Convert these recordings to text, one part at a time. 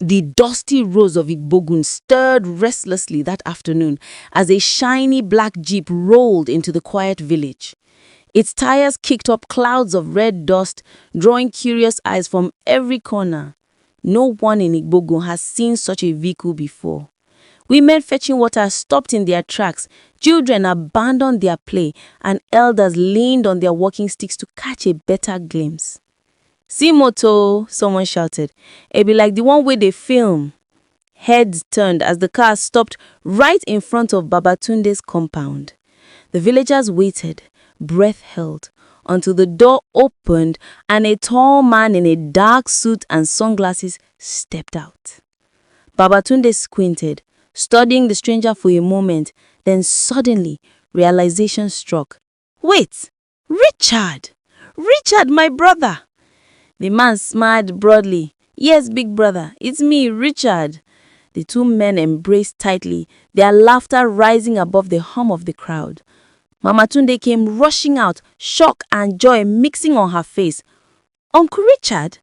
The dusty roads of Igbogun stirred restlessly that afternoon as a shiny black jeep rolled into the quiet village. Its tires kicked up clouds of red dust, drawing curious eyes from every corner. No one in Igbogun has seen such a vehicle before. Women fetching water stopped in their tracks, children abandoned their play, and elders leaned on their walking sticks to catch a better glimpse. "See moto," someone shouted. "It be like the one where they film." Heads turned as the car stopped right in front of Babatunde's compound. The villagers waited, breath held, until the door opened and a tall man in a dark suit and sunglasses stepped out. Babatunde squinted, studying the stranger for a moment, then suddenly realization struck. "Wait, Richard! Richard, my brother!" The man smiled broadly. "Yes, big brother, it's me, Richard." The two men embraced tightly, their laughter rising above the hum of the crowd. Mama Tunde came rushing out, shock and joy mixing on her face. "Uncle Richard?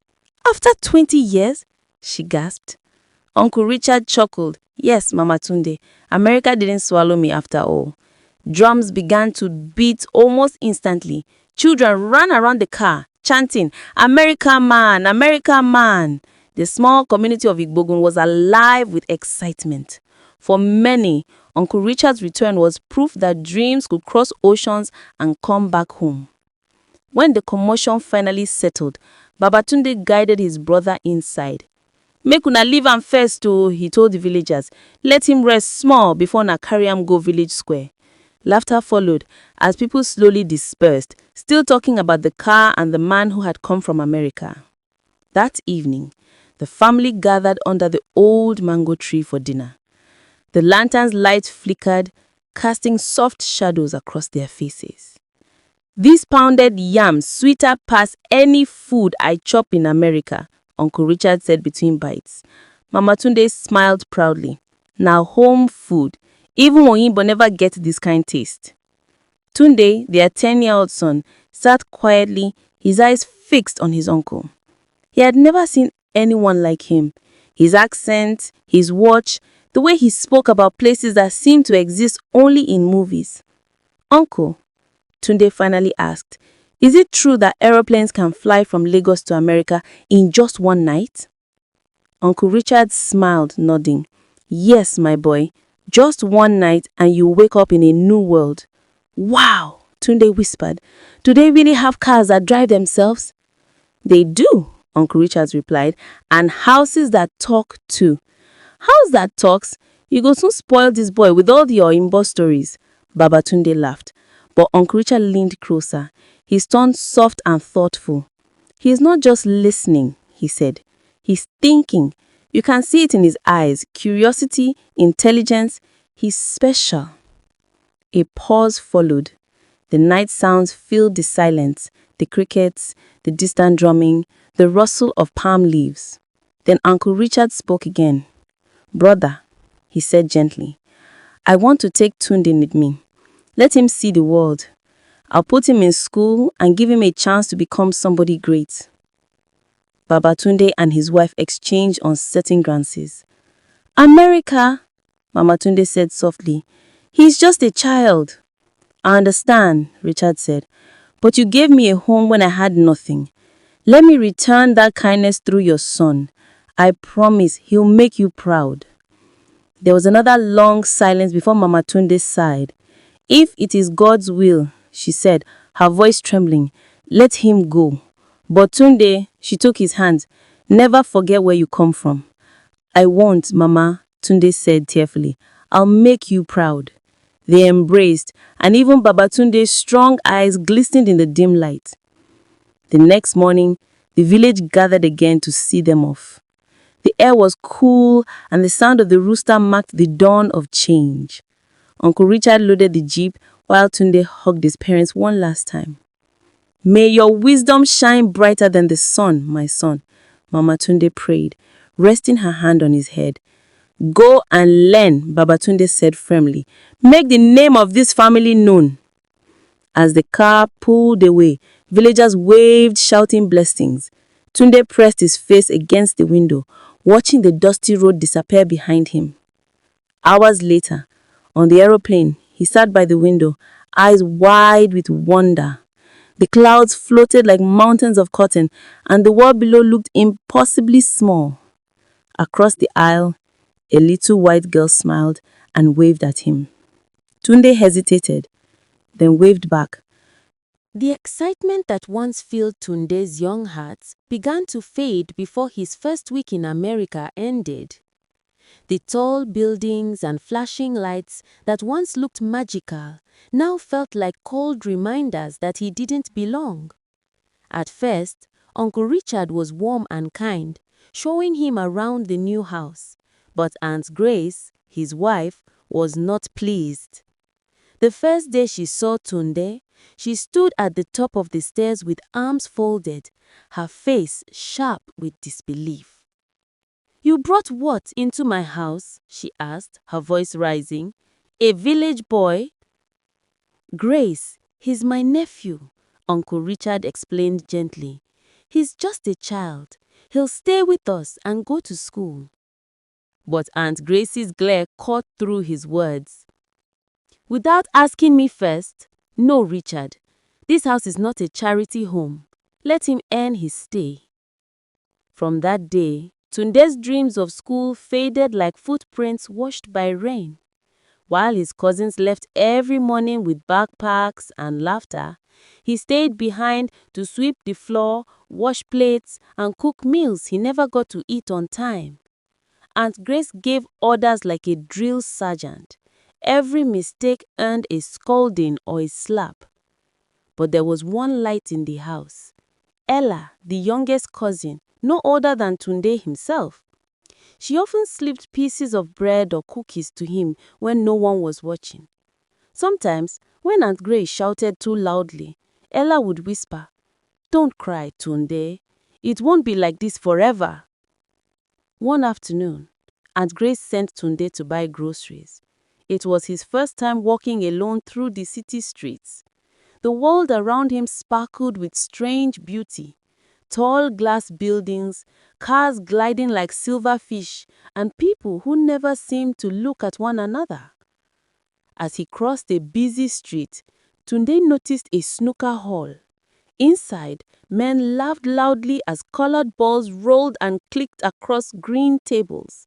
After 20 years?" she gasped. Uncle Richard chuckled. "Yes, Mama Tunde, America didn't swallow me after all." Drums began to beat almost instantly. Children ran around the car, chanting, "America man, America man." The small community of Igbogun was alive with excitement. For many, Uncle Richard's return was proof that dreams could cross oceans and come back home. When the commotion finally settled, Babatunde guided his brother inside. "Make una leave am first o," he told the villagers. "Let him rest small before na carry am go village square." Laughter followed as people slowly dispersed, still talking about the car and the man who had come from America. That evening, the family gathered under the old mango tree for dinner. The lantern's light flickered, casting soft shadows across their faces. "This pounded yam sweeter past any food I chop in America," Uncle Richard said between bites. Mama Tunde smiled proudly. "Now home food. Even Oyinbo never get this kind taste." Tunde, their 10-year-old son, sat quietly, his eyes fixed on his uncle. He had never seen anyone like him. His accent, his watch, the way he spoke about places that seemed to exist only in movies. "Uncle," Tunde finally asked, "is it true that aeroplanes can fly from Lagos to America in just one night?" Uncle Richard smiled, nodding. "Yes, my boy, just one night and you wake up in a new world." "Wow," Tunde whispered. "Do they really have cars that drive themselves?" "They do," Uncle Richard replied, "and houses that talk too." "House that talks? You go soon spoil this boy with all your Oyinbo stories." Babatunde laughed, but Uncle Richard leaned closer, his tone soft and thoughtful. "He is not just listening," he said. "He's thinking. You can see it in his eyes, curiosity, intelligence. He's special." A pause followed. The night sounds filled the silence, the crickets, the distant drumming, the rustle of palm leaves. Then Uncle Richard spoke again. "Brother," he said gently, "I want to take Tunde with me. Let him see the world. I'll put him in school and give him a chance to become somebody great." Babatunde and his wife exchanged uncertain glances. "America," Mama Tunde said softly. "He's just a child." "I understand," Richard said, "but you gave me a home when I had nothing. Let me return that kindness through your son. I promise he'll make you proud." There was another long silence before Mama Tunde sighed. "If it is God's will," she said, her voice trembling, "let him go. But Tunde," she took his hand, "never forget where you come from." "I won't, Mama," Tunde said tearfully. "I'll make you proud." They embraced, and even Babatunde's strong eyes glistened in the dim light. The next morning, the village gathered again to see them off. The air was cool, and the sound of the rooster marked the dawn of change. Uncle Richard loaded the jeep, while Tunde hugged his parents one last time. "May your wisdom shine brighter than the sun, my son," Mama Tunde prayed, resting her hand on his head. "Go and learn," Babatunde said firmly. "Make the name of this family known." As the car pulled away, villagers waved, shouting blessings. Tunde pressed his face against the window, watching the dusty road disappear behind him. Hours later, on the aeroplane, he sat by the window, eyes wide with wonder. The clouds floated like mountains of cotton, and the world below looked impossibly small. Across the aisle, a little white girl smiled and waved at him. Tunde hesitated, then waved back. The excitement that once filled Tunde's young heart began to fade before his first week in America ended. The tall buildings and flashing lights that once looked magical now felt like cold reminders that he didn't belong. At first, Uncle Richard was warm and kind, showing him around the new house, but Aunt Grace, his wife, was not pleased. The first day she saw Tunde, she stood at the top of the stairs with arms folded, her face sharp with disbelief. "You brought what into my house?" she asked, her voice rising. "A village boy?" "Grace, he's my nephew," Uncle Richard explained gently. "He's just a child. He'll stay with us and go to school." But Aunt Grace's glare cut through his words. "Without asking me first? No, Richard. This house is not a charity home. Let him earn his stay." From that day, Tunde's dreams of school faded like footprints washed by rain. While his cousins left every morning with backpacks and laughter, he stayed behind to sweep the floor, wash plates, and cook meals he never got to eat on time. Aunt Grace gave orders like a drill sergeant. Every mistake earned a scolding or a slap. But there was one light in the house. Ella, the youngest cousin, no older than Tunde himself. She often slipped pieces of bread or cookies to him when no one was watching. Sometimes, when Aunt Grace shouted too loudly, Ella would whisper, "Don't cry, Tunde. It won't be like this forever." One afternoon, Aunt Grace sent Tunde to buy groceries. It was his first time walking alone through the city streets. The world around him sparkled with strange beauty. Tall glass buildings, cars gliding like silverfish, and people who never seemed to look at one another. As he crossed a busy street, Tunde noticed a snooker hall. Inside, men laughed loudly as colored balls rolled and clicked across green tables.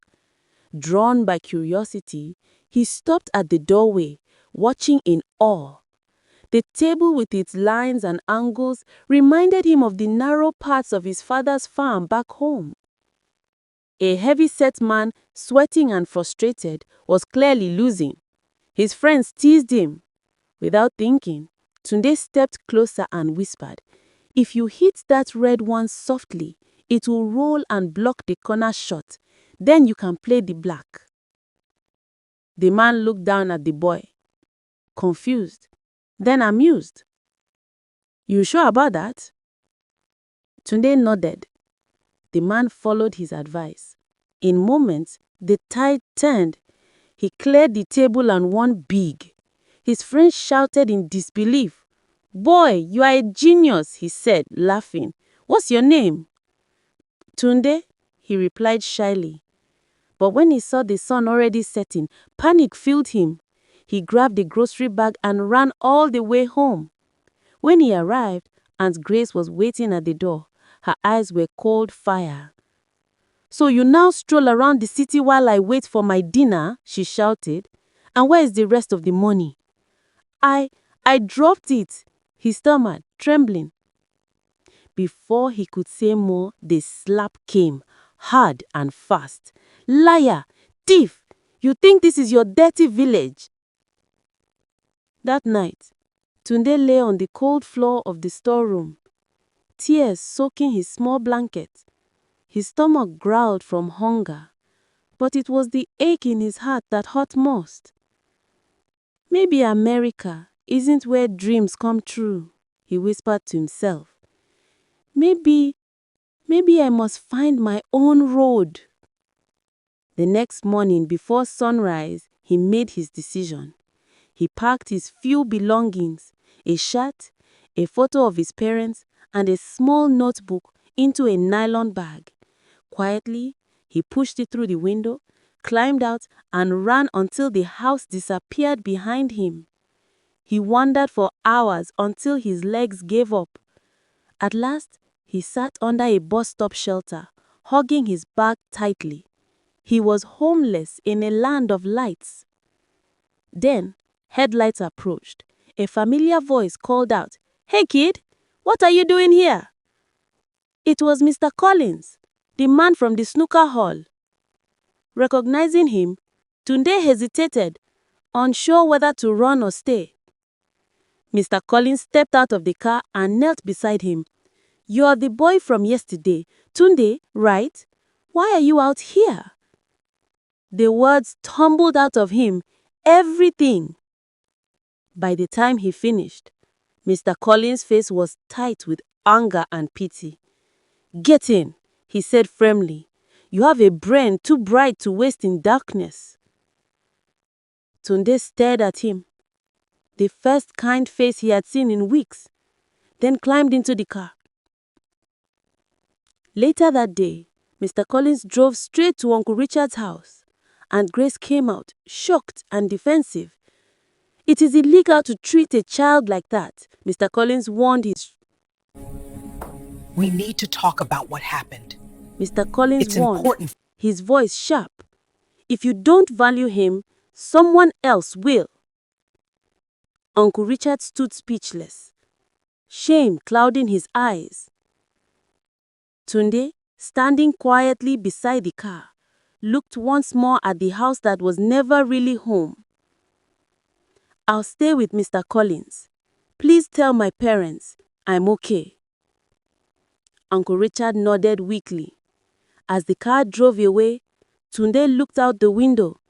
Drawn by curiosity, he stopped at the doorway, watching in awe. The table with its lines and angles reminded him of the narrow paths of his father's farm back home. A heavy-set man, sweating and frustrated, was clearly losing. His friends teased him. Without thinking, Tunde stepped closer and whispered, "If you hit that red one softly, it will roll and block the corner shot. Then you can play the black." The man looked down at the boy, confused, then amused. "You sure about that?" Tunde nodded. The man followed his advice. In moments, the tide turned. He cleared the table and won big. His friends shouted in disbelief. "Boy, you are a genius," he said, laughing. "What's your name?" "Tunde," he replied shyly. But when he saw the sun already setting, panic filled him. He grabbed a grocery bag and ran all the way home. When he arrived, Aunt Grace was waiting at the door. Her eyes were cold fire. "So you now stroll around the city while I wait for my dinner?" she shouted. "And where is the rest of the money?" I dropped it," he stammered, trembling. Before he could say more, the slap came, hard and fast. "Liar! Thief! You think this is your dirty village?" That night, Tunde lay on the cold floor of the storeroom, tears soaking his small blanket. His stomach growled from hunger, but it was the ache in his heart that hurt most. "Maybe America isn't where dreams come true," he whispered to himself. Maybe I must find my own road." The next morning before sunrise, he made his decision. He packed his few belongings, a shirt, a photo of his parents, and a small notebook into a nylon bag. Quietly, He pushed it through the window, climbed out, and ran until the house disappeared behind him. He wandered for hours until his legs gave up. At last, he sat under a bus stop shelter, hugging his bag tightly. He was homeless in a land of lights. Then, headlights approached. A familiar voice called out, "Hey kid, what are you doing here?" It was Mr. Collins, the man from the snooker hall. Recognizing him, Tunde hesitated, unsure whether to run or stay. Mr. Collins stepped out of the car and knelt beside him. "You're the boy from yesterday, Tunde, right? Why are you out here?" The words tumbled out of him, everything. By the time he finished, Mr. Collins' face was tight with anger and pity. "Get in," he said firmly. "You have a brain too bright to waste in darkness." Tunde stared at him, the first kind face he had seen in weeks, then climbed into the car. Later that day, Mr. Collins drove straight to Uncle Richard's house, and Grace came out, shocked and defensive. "It is illegal to treat a child like that," Mr. Collins warned his. We need to talk about what happened. Mr. Collins It's warned, important. his voice sharp. "If you don't value him, someone else will." Uncle Richard stood speechless, shame clouding his eyes. Tunde, standing quietly beside the car, looked once more at the house that was never really home. "I'll stay with Mr. Collins. Please tell my parents I'm okay." Uncle Richard nodded weakly. As the car drove away, Tunde looked out the window,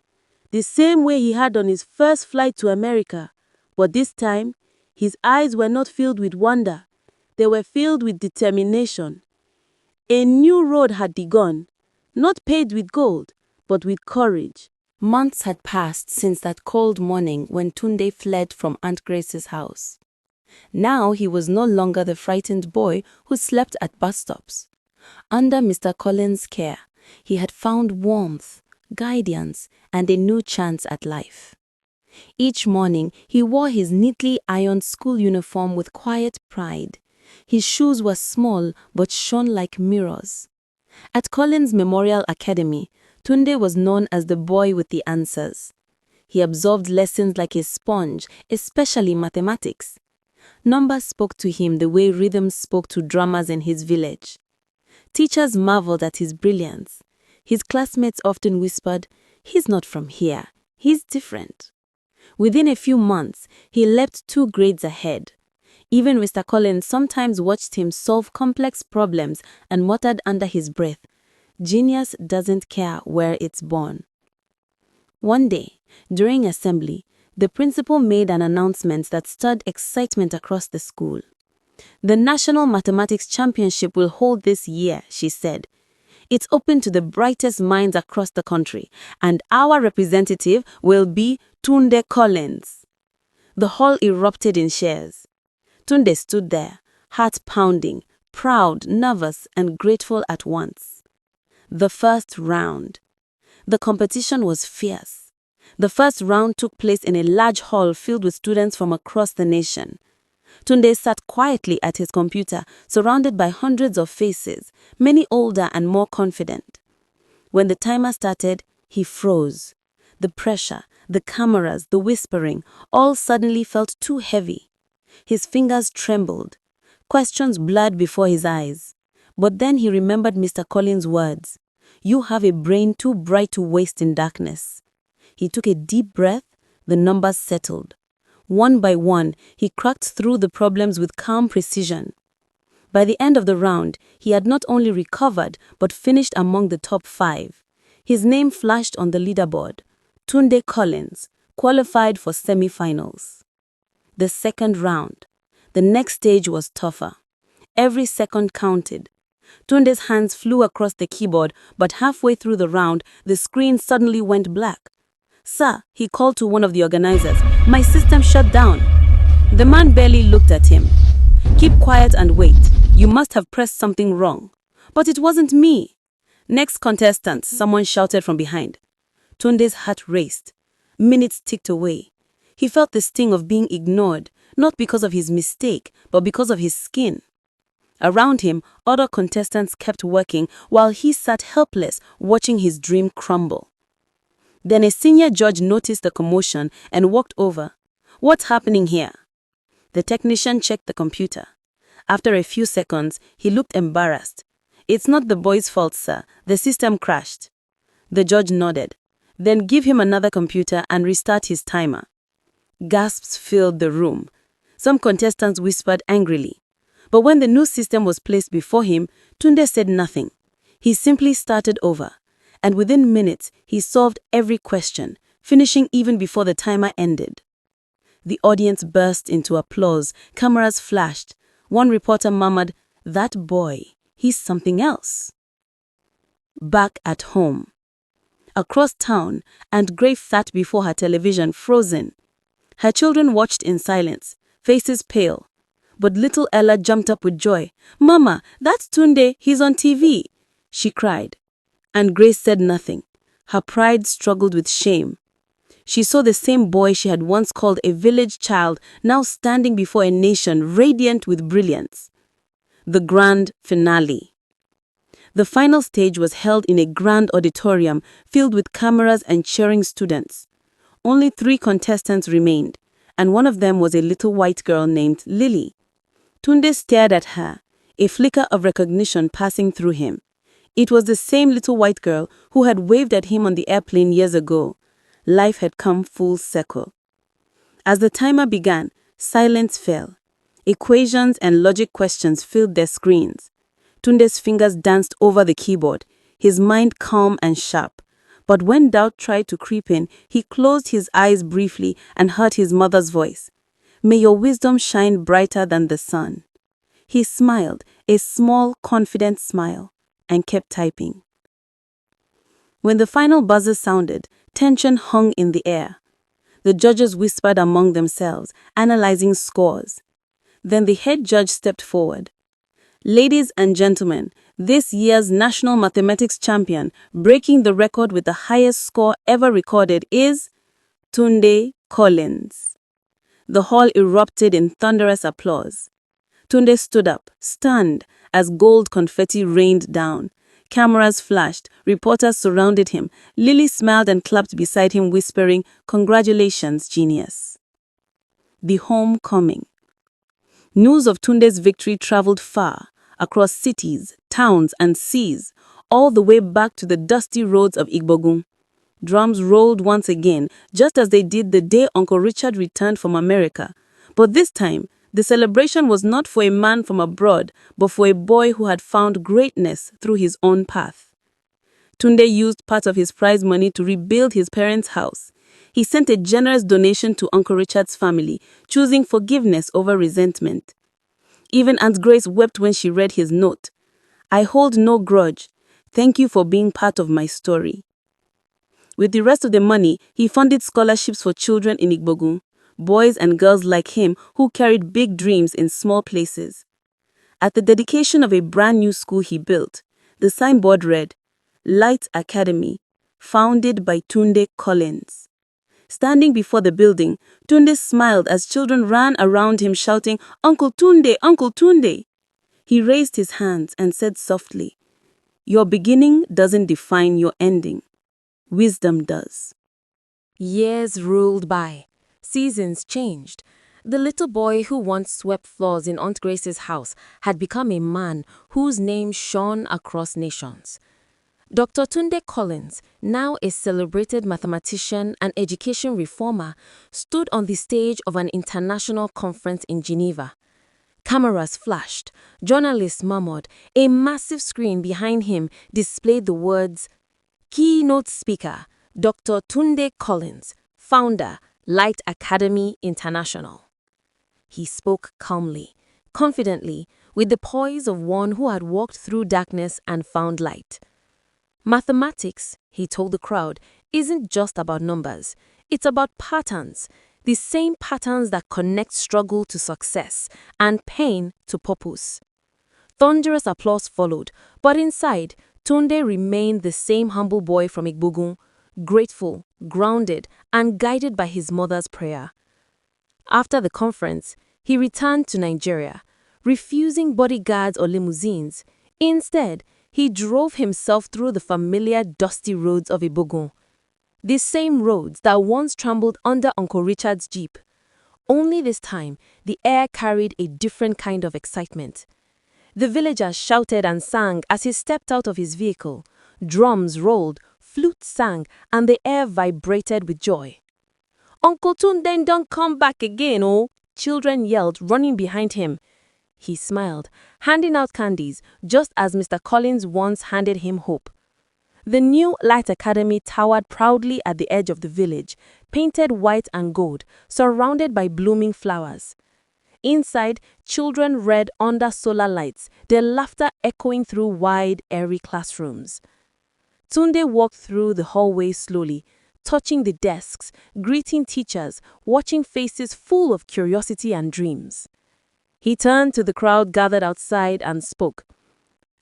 the same way he had on his first flight to America, but this time, his eyes were not filled with wonder. They were filled with determination. A new road had begun, not paved with gold, but with courage. Months had passed since that cold morning when Tunde fled from Aunt Grace's house. Now he was no longer the frightened boy who slept at bus stops. Under Mr. Collins' care, he had found warmth, guidance, and a new chance at life. Each morning, he wore his neatly ironed school uniform with quiet pride. His shoes were small but shone like mirrors. At Collins Memorial Academy, Tunde was known as the boy with the answers. He absorbed lessons like a sponge, especially mathematics. Numbers spoke to him the way rhythm spoke to drummers in his village. Teachers marveled at his brilliance. His classmates often whispered, "He's not from here, he's different." Within a few months, he leapt 2 grades ahead. Even Mr. Collins sometimes watched him solve complex problems and muttered under his breath, "Genius doesn't care where it's born." One day, during assembly, the principal made an announcement that stirred excitement across the school. "The National Mathematics Championship will hold this year," she said. "It's open to the brightest minds across the country, and our representative will be Tunde Collins." The hall erupted in cheers. Tunde stood there, heart pounding, proud, nervous, and grateful at once. The first round. The competition was fierce. The first round took place in a large hall filled with students from across the nation. Tunde sat quietly at his computer, surrounded by hundreds of faces, many older and more confident. When the timer started, he froze. The pressure, the cameras, the whispering, all suddenly felt too heavy. His fingers trembled. Questions blurred before his eyes. But then he remembered Mr. Collins' words, "You have a brain too bright to waste in darkness." He took a deep breath, the numbers settled. One by one, he cracked through the problems with calm precision. By the end of the round, he had not only recovered, but finished among the top 5. His name flashed on the leaderboard. Tunde Collins, qualified for semi-finals. The second round. The next stage was tougher. Every second counted. Tunde's hands flew across the keyboard, but halfway through the round, the screen suddenly went black. "Sir," he called to one of the organizers, "my system shut down." The man barely looked at him. "Keep quiet and wait. You must have pressed something wrong." "But it wasn't me." Next contestant, someone shouted from behind. Tunde's heart raced. Minutes ticked away. He felt the sting of being ignored, not because of his mistake, but because of his skin. Around him, other contestants kept working while he sat helpless, watching his dream crumble. Then a senior judge noticed the commotion and walked over. "What's happening here?" The technician checked the computer. After a few seconds, he looked embarrassed. "It's not the boy's fault, sir. The system crashed." The judge nodded. "Then give him another computer and restart his timer." Gasps filled the room. Some contestants whispered angrily. But when the new system was placed before him, Tunde said nothing. He simply started over. And within minutes, he solved every question, finishing even before the timer ended. The audience burst into applause. Cameras flashed. One reporter murmured, "That boy, he's something else." Back at home. Across town, Aunt Grace sat before her television, frozen. Her children watched in silence, faces pale. But little Ella jumped up with joy. "Mama, that's Tunde, he's on TV," she cried. And Grace said nothing. Her pride struggled with shame. She saw the same boy she had once called a village child now standing before a nation radiant with brilliance. The grand finale. The final stage was held in a grand auditorium filled with cameras and cheering students. Only 3 contestants remained, and one of them was a little white girl named Lily. Tunde stared at her, a flicker of recognition passing through him. It was the same little white girl who had waved at him on the airplane years ago. Life had come full circle. As the timer began, silence fell. Equations and logic questions filled their screens. Tunde's fingers danced over the keyboard, his mind calm and sharp. But when doubt tried to creep in, he closed his eyes briefly and heard his mother's voice. "May your wisdom shine brighter than the sun." He smiled, a small, confident smile, and kept typing. When the final buzzer sounded, tension hung in the air. The judges whispered among themselves, analyzing scores. Then the head judge stepped forward. "Ladies and gentlemen, this year's national mathematics champion, breaking the record with the highest score ever recorded, is Tunde Collins." The hall erupted in thunderous applause. Tunde stood up, stunned, as gold confetti rained down. Cameras flashed, reporters surrounded him. Lily smiled and clapped beside him, whispering, "Congratulations, genius." The homecoming. News of Tunde's victory traveled far, across cities, towns, and seas, all the way back to the dusty roads of Igbogun. Drums rolled once again, just as they did the day Uncle Richard returned from America. But this time, the celebration was not for a man from abroad, but for a boy who had found greatness through his own path. Tunde used part of his prize money to rebuild his parents' house. He sent a generous donation to Uncle Richard's family, choosing forgiveness over resentment. Even Aunt Grace wept when she read his note. "I hold no grudge. Thank you for being part of my story." With the rest of the money, he funded scholarships for children in Igbogun, boys and girls like him who carried big dreams in small places. At the dedication of a brand new school he built, the signboard read, "Light Academy, founded by Tunde Collins." Standing before the building, Tunde smiled as children ran around him shouting, "Uncle Tunde, Uncle Tunde." He raised his hands and said softly, "Your beginning doesn't define your ending. Wisdom does." Years rolled by. Seasons changed. The little boy who once swept floors in Aunt Grace's house had become a man whose name shone across nations. Dr. Tunde Collins, now a celebrated mathematician and education reformer, stood on the stage of an international conference in Geneva. Cameras flashed, journalists murmured, a massive screen behind him displayed the words, "Keynote Speaker, Dr. Tunde Collins, Founder, Light Academy International." He spoke calmly, confidently, with the poise of one who had walked through darkness and found light. Mathematics, he told the crowd, isn't just about numbers. It's about patterns, the same patterns that connect struggle to success and pain to purpose. Thunderous applause followed, but inside, Tunde remained the same humble boy from Igbogun, grateful, grounded, and guided by his mother's prayer. After the conference, he returned to Nigeria, refusing bodyguards or limousines. Instead, he drove himself through the familiar dusty roads of Igbogun, the same roads that once trembled under Uncle Richard's jeep. Only this time, the air carried a different kind of excitement. The villagers shouted and sang as he stepped out of his vehicle. Drums rolled, flutes sang, and the air vibrated with joy. "Uncle Tunde don't come back again, oh!" children yelled, running behind him. He smiled, handing out candies, just as Mr. Collins once handed him hope. The new Light Academy towered proudly at the edge of the village, painted white and gold, surrounded by blooming flowers. Inside, children read under solar lights, their laughter echoing through wide, airy classrooms. Tunde walked through the hallway slowly, touching the desks, greeting teachers, watching faces full of curiosity and dreams. He turned to the crowd gathered outside and spoke.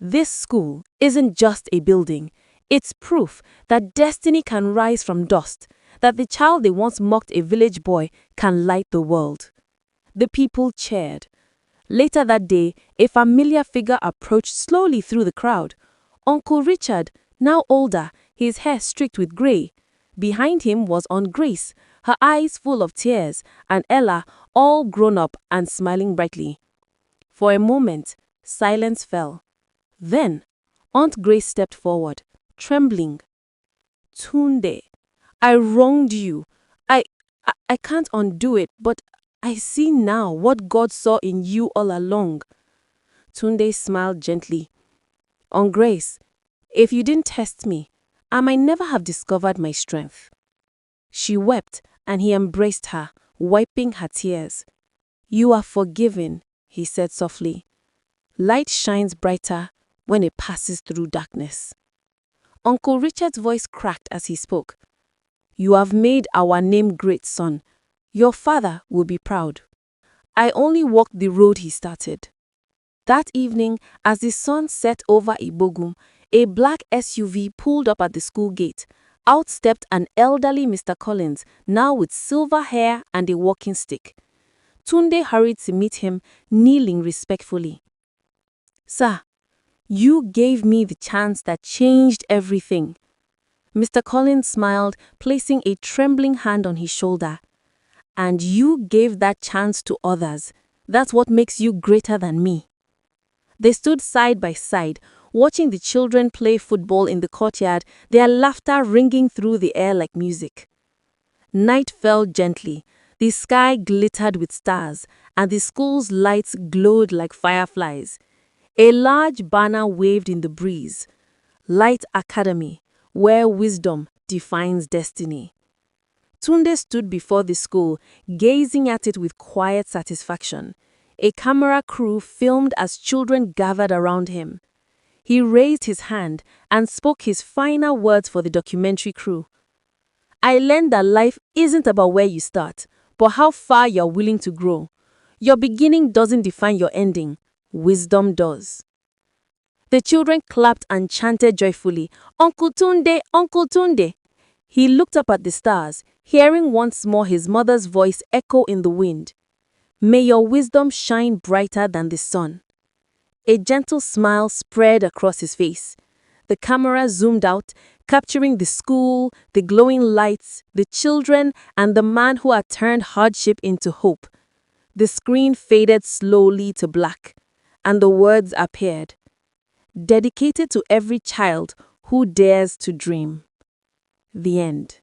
"This school isn't just a building. It's proof that destiny can rise from dust, that the child they once mocked a village boy can light the world." The people cheered. Later that day, a familiar figure approached slowly through the crowd. Uncle Richard, now older, his hair streaked with grey. Behind him was Aunt Grace, her eyes full of tears, and Ella, all grown up and smiling brightly. For a moment, silence fell. Then, Aunt Grace stepped forward, trembling. "Tunde, I wronged you. I can't undo it, but I see now what God saw in you all along." Tunde smiled gently. "Aunt Grace, if you didn't test me, I might never have discovered my strength." She wept, and he embraced her, wiping her tears. "You are forgiven," he said softly. "Light shines brighter when it passes through darkness." Uncle Richard's voice cracked as he spoke. "You have made our name great, son. Your father will be proud." I only walked the road he started. That evening, as the sun set over Igbogun, a black SUV pulled up at the school gate. Out stepped an elderly Mr. Collins, now with silver hair and a walking stick. Tunde hurried to meet him, kneeling respectfully. "Sir, you gave me the chance that changed everything." Mr. Collins smiled, placing a trembling hand on his shoulder. "And you gave that chance to others. That's what makes you greater than me." They stood side by side, watching the children play football in the courtyard, their laughter ringing through the air like music. Night fell gently, the sky glittered with stars, and the school's lights glowed like fireflies. A large banner waved in the breeze. "Light Academy, where wisdom defines destiny." Tunde stood before the school, gazing at it with quiet satisfaction. A camera crew filmed as children gathered around him. He raised his hand and spoke his final words for the documentary crew. "I learned that life isn't about where you start, but how far you're willing to grow. Your beginning doesn't define your ending. Wisdom does." The children clapped and chanted joyfully, "Uncle Tunde, Uncle Tunde." He looked up at the stars, hearing once more his mother's voice echo in the wind. "May your wisdom shine brighter than the sun." A gentle smile spread across his face. The camera zoomed out, capturing the school, the glowing lights, the children, and the man who had turned hardship into hope. The screen faded slowly to black, and the words appeared. "Dedicated to every child who dares to dream." The end.